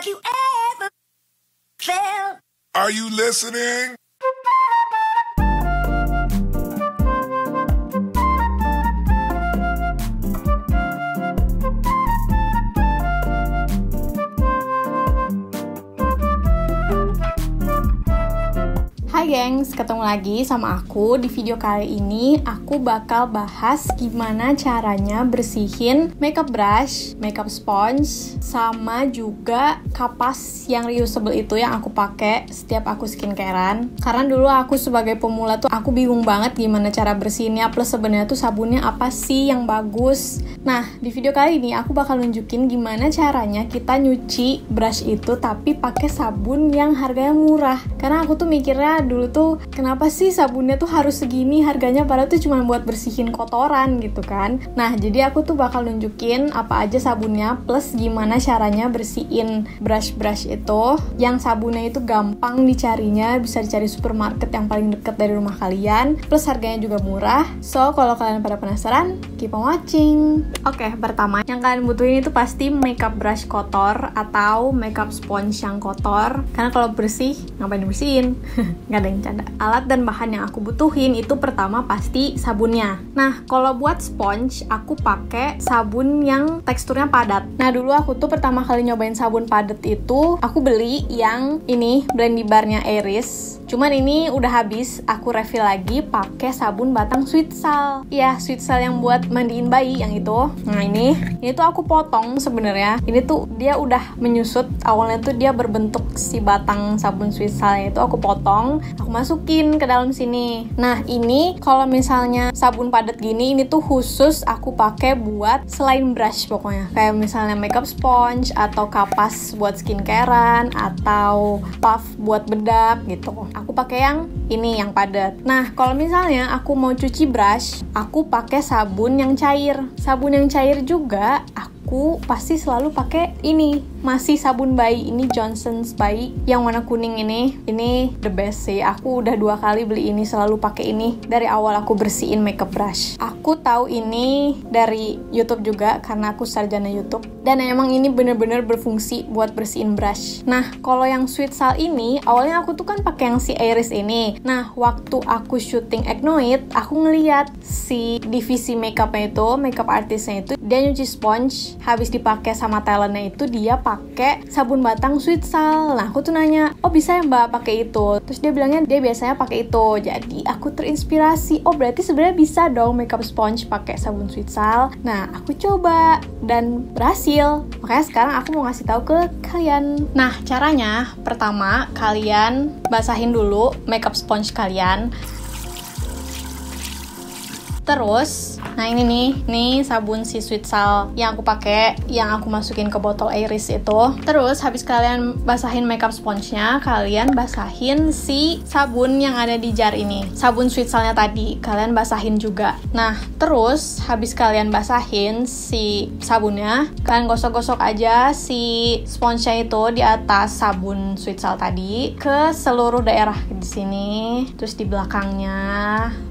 Have you ever felt? Are you listening? Hai gengs, ketemu lagi sama aku. Di video kali ini aku bakal bahas gimana caranya bersihin makeup brush, makeup sponge, sama juga kapas yang reusable itu yang aku pakai setiap aku skincarean. Karena dulu aku sebagai pemula tuh aku bingung banget gimana cara bersihinnya, plus sebenarnya tuh sabunnya apa sih yang bagus. Nah, di video kali ini aku bakal nunjukin gimana caranya kita nyuci brush itu tapi pakai sabun yang harganya murah. Karena aku tuh mikirnya dulu tuh kenapa sih sabunnya tuh harus segini harganya, padahal tuh cuma buat bersihin kotoran gitu kan. Nah, jadi aku tuh bakal nunjukin apa aja sabunnya plus gimana caranya bersihin brush-brush itu yang sabunnya itu gampang dicarinya, bisa dicari supermarket yang paling dekat dari rumah kalian, plus harganya juga murah. So, kalau kalian pada penasaran, keep on watching. Oke, pertama yang kalian butuhin itu pasti makeup brush kotor atau makeup sponge yang kotor. Karena kalau bersih, ngapain dibersihin? Nggak ada yang canda. Alat dan bahan yang aku butuhin itu pertama pasti sabunnya. Nah, kalau buat sponge, aku pakai sabun yang teksturnya padat. Nah, dulu aku tuh pertama kali nyobain sabun padat itu, aku beli yang ini, Blendy Bar-nya Iris. Cuman ini udah habis, aku refill lagi pakai sabun batang Sweet Sal. Iya, Sweet Sal yang buat mandiin bayi yang itu. Nah, ini tuh aku potong sebenarnya. Ini tuh dia udah menyusut. Awalnya tuh dia berbentuk si batang sabun Sweet Sal itu aku potong, aku masukin ke dalam sini. Nah, ini kalau misalnya sabun padat gini, ini tuh khusus aku pakai buat selain brush pokoknya. Kayak misalnya makeup sponge atau kapas buat skincarean atau puff buat bedak gitu. Aku pakai yang ini, yang padat. Nah, kalau misalnya aku mau cuci brush, aku pakai sabun yang cair. Sabun yang cair juga aku pasti selalu pakai ini, masih sabun bayi. Ini Johnson's bayi yang warna kuning ini. Ini the best sih. Aku udah 2 kali beli ini, selalu pakai ini dari awal aku bersihin makeup brush. Aku tahu ini dari YouTube juga karena aku sarjana YouTube. Dan emang ini bener-bener berfungsi buat bersihin brush. Nah, kalau yang Sweet Sal ini, awalnya aku tuh kan pakai yang si Iris ini. Nah, waktu aku syuting Egnoid, aku ngeliat si divisi makeupnya itu, makeup artisnya itu, dia nyuci sponge, habis dipakai sama talentnya itu dia pakai sabun batang Sweet Sal. Nah, aku tuh nanya, oh bisa ya mbak pakai itu? Terus dia bilangnya dia biasanya pakai itu. Jadi aku terinspirasi, oh berarti sebenarnya bisa dong makeup sponge pakai sabun Sweet Sal. Nah, aku coba dan berhasil. Makanya sekarang aku mau ngasih tahu ke kalian. Nah, caranya pertama kalian basahin dulu makeup sponge kalian. Terus, nah ini nih sabun si Sweet Sal yang aku pakai, yang aku masukin ke botol Iris itu. Terus habis kalian basahin makeup sponge-nya, kalian basahin si sabun yang ada di jar ini. Sabun Sweet Sal-nya tadi, kalian basahin juga. Nah, terus habis kalian basahin si sabunnya, kalian gosok-gosok aja si sponge-nya itu di atas sabun Sweet Sal tadi ke seluruh daerah di sini, terus di belakangnya.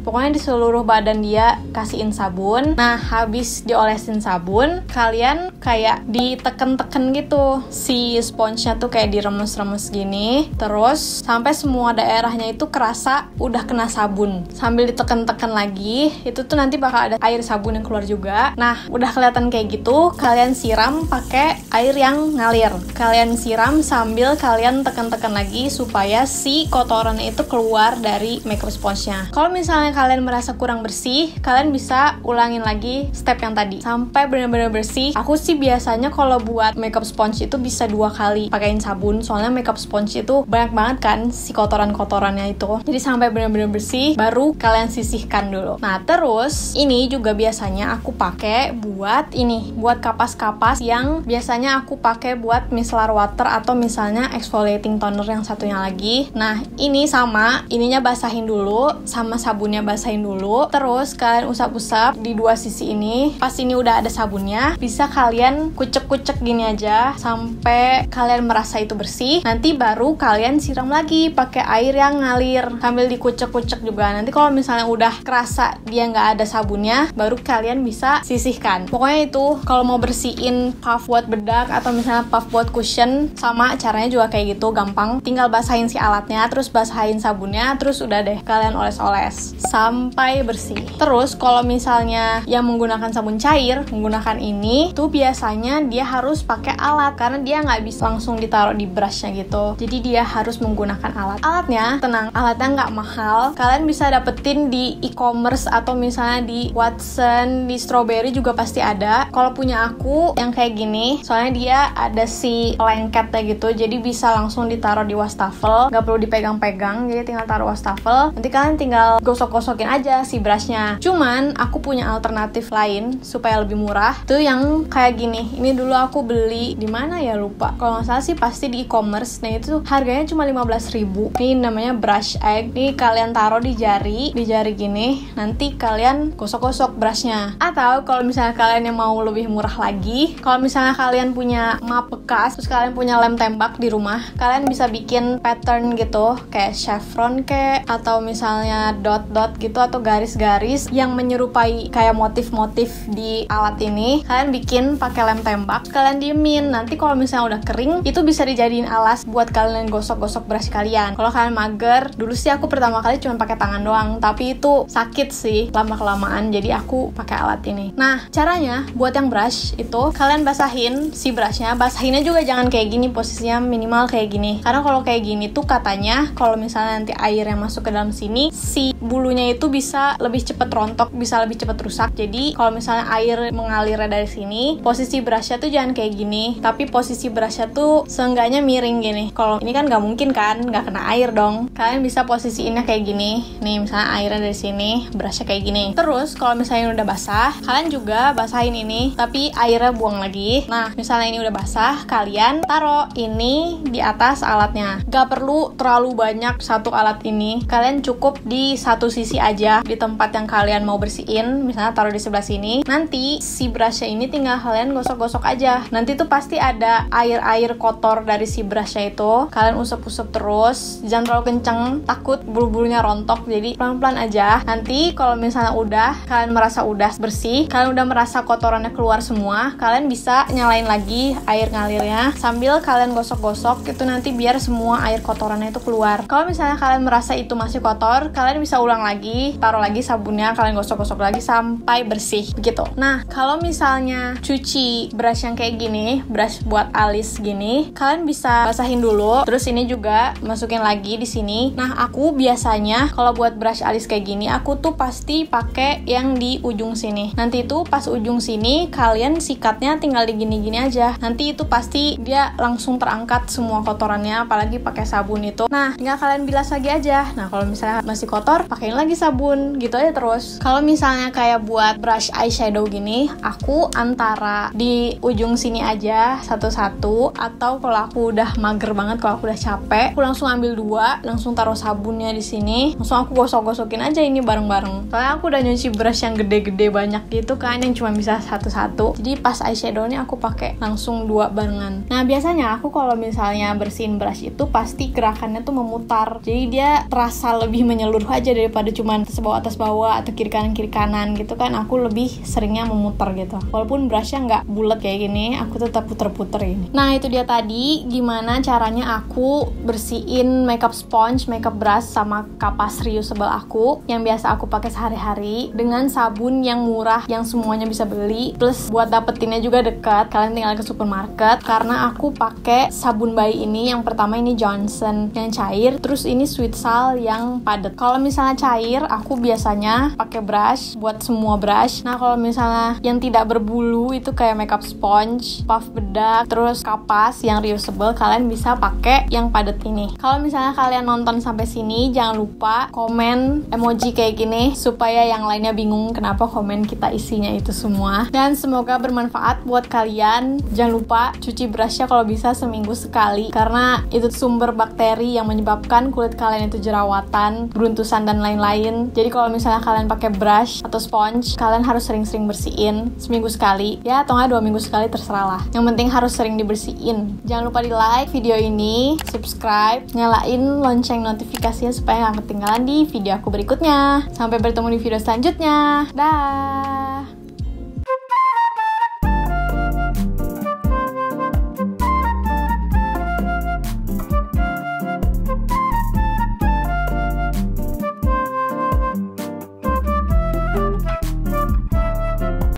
Pokoknya di seluruh badan dia kasihin sabun. Nah, habis diolesin sabun, kalian kayak diteken-teken gitu. Si sponge-nya tuh kayak diremes-remes gini. Terus sampai semua daerahnya itu kerasa udah kena sabun. Sambil diteken-teken lagi, itu tuh nanti bakal ada air sabun yang keluar juga. Nah, udah kelihatan kayak gitu, kalian siram pakai air yang ngalir. Kalian siram sambil kalian teken-teken lagi supaya si kotorannya itu keluar dari makeup sponge-nya. Kalau misalnya kalian merasa kurang bersih, kalian bisa ulangin lagi step yang tadi sampai benar-benar bersih. Aku sih biasanya kalau buat makeup sponge itu bisa 2 kali pakaiin sabun, soalnya makeup sponge itu banyak banget kan si kotoran-kotorannya itu. Jadi sampai benar-benar bersih baru kalian sisihkan dulu. Nah, terus ini juga biasanya aku pakai buat ini, buat kapas-kapas yang biasanya aku pakai buat micellar water atau misalnya exfoliating toner yang satunya lagi. Nah, ini sama, ininya basahin dulu sama sabunnya basahin dulu. Terus kalian usap-usap di 2 sisi ini. Pas ini udah ada sabunnya, bisa kalian kalian kucek-kucek gini aja sampai kalian merasa itu bersih. Nanti baru kalian siram lagi pakai air yang ngalir sambil dikucek-kucek juga. Nanti kalau misalnya udah kerasa dia nggak ada sabunnya, baru kalian bisa sisihkan. Pokoknya itu kalau mau bersihin puff buat bedak atau misalnya puff buat cushion, sama caranya juga kayak gitu, gampang. Tinggal basahin si alatnya, terus basahin sabunnya, terus udah deh kalian oles-oles sampai bersih. Terus kalau misalnya yang menggunakan sabun cair, menggunakan ini tuh biasanya dia harus pakai alat karena dia nggak bisa langsung ditaruh di brushnya gitu. Jadi dia harus menggunakan alat. Alatnya, tenang, alatnya nggak mahal. Kalian bisa dapetin di e-commerce atau misalnya di Watson, di Strawberry juga pasti ada. Kalau punya aku yang kayak gini, soalnya dia ada si lengketnya gitu, jadi bisa langsung ditaruh di wastafel, nggak perlu dipegang-pegang, jadi tinggal taruh wastafel. Nanti kalian tinggal gosok-gosokin aja si brushnya. Cuman aku punya alternatif lain supaya lebih murah, tuh yang kayak gini. Ini dulu aku beli di mana ya, lupa. Kalau nggak salah sih pasti di e-commerce. Nah itu harganya cuma 15.000. Ini namanya brush egg. Ini kalian taruh di jari gini. Nanti kalian gosok-gosok brushnya. Atau kalau misalnya kalian yang mau lebih murah lagi, kalau misalnya kalian punya map bekas, terus kalian punya lem tembak di rumah, kalian bisa bikin pattern gitu, kayak chevron atau misalnya dot-dot gitu, atau garis-garis yang menyerupai kayak motif-motif di alat ini. Kalian bikin pakai lem tembak, kalian diemin. Nanti kalau misalnya udah kering, itu bisa dijadiin alas buat kalian gosok-gosok brush kalian. Kalau kalian mager, dulu sih aku pertama kali cuma pakai tangan doang, tapi itu sakit sih lama-kelamaan, jadi aku pakai alat ini. Nah, caranya buat yang brush itu, kalian basahin si brushnya. Basahinnya juga jangan kayak gini, posisinya minimal kayak gini. Karena kalau kayak gini tuh katanya kalau misalnya nanti air yang masuk ke dalam sini, si bulunya itu bisa lebih cepet rontok, bisa lebih cepet rusak. Jadi kalau misalnya air mengalirnya dari sini, posisi brushnya tuh jangan kayak gini, tapi posisi brushnya tuh seenggaknya miring gini. Kalau ini kan nggak mungkin kan, nggak kena air dong. Kalian bisa posisiinnya kayak gini. Nih misalnya airnya dari sini, brushnya kayak gini. Terus kalau misalnya udah basah, kalian juga basahin ini, tapi airnya buang lagi. Nah misalnya ini udah basah, kalian taruh ini di atas alatnya. Gak perlu terlalu banyak satu alat ini, kalian cukup di satu sisi aja, di tempat yang kalian mau bersihin. Misalnya taruh di sebelah sini. Nanti si brushnya ini tinggal kalian gosok-gosok aja. Nanti tuh pasti ada air-air kotor dari si brushnya itu. Kalian usap-usap terus, jangan terlalu kenceng, takut bulu-bulunya rontok. Jadi pelan-pelan aja. Nanti kalau misalnya udah, kalian merasa udah bersih, kalian udah merasa kotorannya keluar semua, kalian bisa nyalain lagi air ngalirnya sambil kalian gosok-gosok itu, nanti biar semua air kotorannya itu keluar. Kalau misalnya kalian merasa itu masih kotor, kalian bisa ulang lagi, taruh lagi sabunnya, kalian gosok-gosok lagi sampai bersih begitu. Nah kalau misalnya cuci brush yang kayak gini, brush buat alis gini, kalian bisa basahin dulu, terus ini juga masukin lagi di sini. Nah aku biasanya kalau buat brush alis kayak gini, aku tuh pasti pakai yang di ujung sini. Nanti itu pas ujung sini kalian sikatnya tinggal di gini-gini aja. Nanti itu pasti dia langsung terangkat semua kotorannya, apalagi pakai sabun itu. Nah tinggal kalian bilas lagi aja. Nah kalau misalnya masih kotor, pakein lagi sabun, gitu aja terus. Kalau misalnya kayak buat brush eyeshadow gini, aku antara di ujung sini aja satu-satu, atau kalau aku udah mager banget, kalau aku udah capek, aku langsung ambil dua, langsung taruh sabunnya di sini, langsung aku gosok-gosokin aja ini bareng-bareng. Soalnya aku udah nyuci brush yang gede-gede banyak gitu kan, yang cuma bisa satu-satu. Jadi pas eyeshadownya aku pakai langsung dua barengan. Nah biasanya aku kalau misalnya bersihin brush itu pasti gerakannya tuh memutar, jadi dia terasa lebih menyeluruh aja daripada cuma atas bawah atau kiri kanan gitu kan. Aku lebih seringnya memutar gitu, walaupun brushnya nggak bulat kayak gini, aku tetap puter-puter ini. Nah itu dia tadi gimana caranya aku bersihin makeup sponge, makeup brush sama kapas reusable aku yang biasa aku pakai sehari-hari, dengan sabun yang murah yang semuanya bisa beli, plus buat dapetinnya juga dekat, kalian tinggal ke supermarket. Karena aku pakai sabun bayi ini, yang pertama ini Johnson yang cair, terus ini Sweet Salt yang padat. Kalau misalnya cair, aku biasanya pakai brush buat semua brush. Nah kalau misalnya yang tidak berbulu itu kayak makeup sponge, puff bedak, terus kapas yang reusable, kalian bisa pakai yang padat ini. Kalau misalnya kalian nonton sampai sini, jangan lupa komen emoji kayak gini supaya yang lainnya bingung kenapa komen kita isinya itu semua. Dan semoga bermanfaat buat kalian. Jangan lupa cuci brushnya kalau bisa seminggu sekali, karena itu sumber bakteri yang menyebabkan kulit kalian itu jerawatan, beruntusan dan lain-lain. Jadi kalau misalnya kalian pakai brush atau sponge, kalian harus sering-sering bersihin seminggu sekali. Ya atau nggak 2 minggu sekali, terserah lah. Yang penting harus sering dibersihin. Jangan lupa di like video ini, subscribe, nyalain lonceng notifikasinya supaya nggak ketinggalan di video aku berikutnya. Sampai bertemu di video selanjutnya. Dah.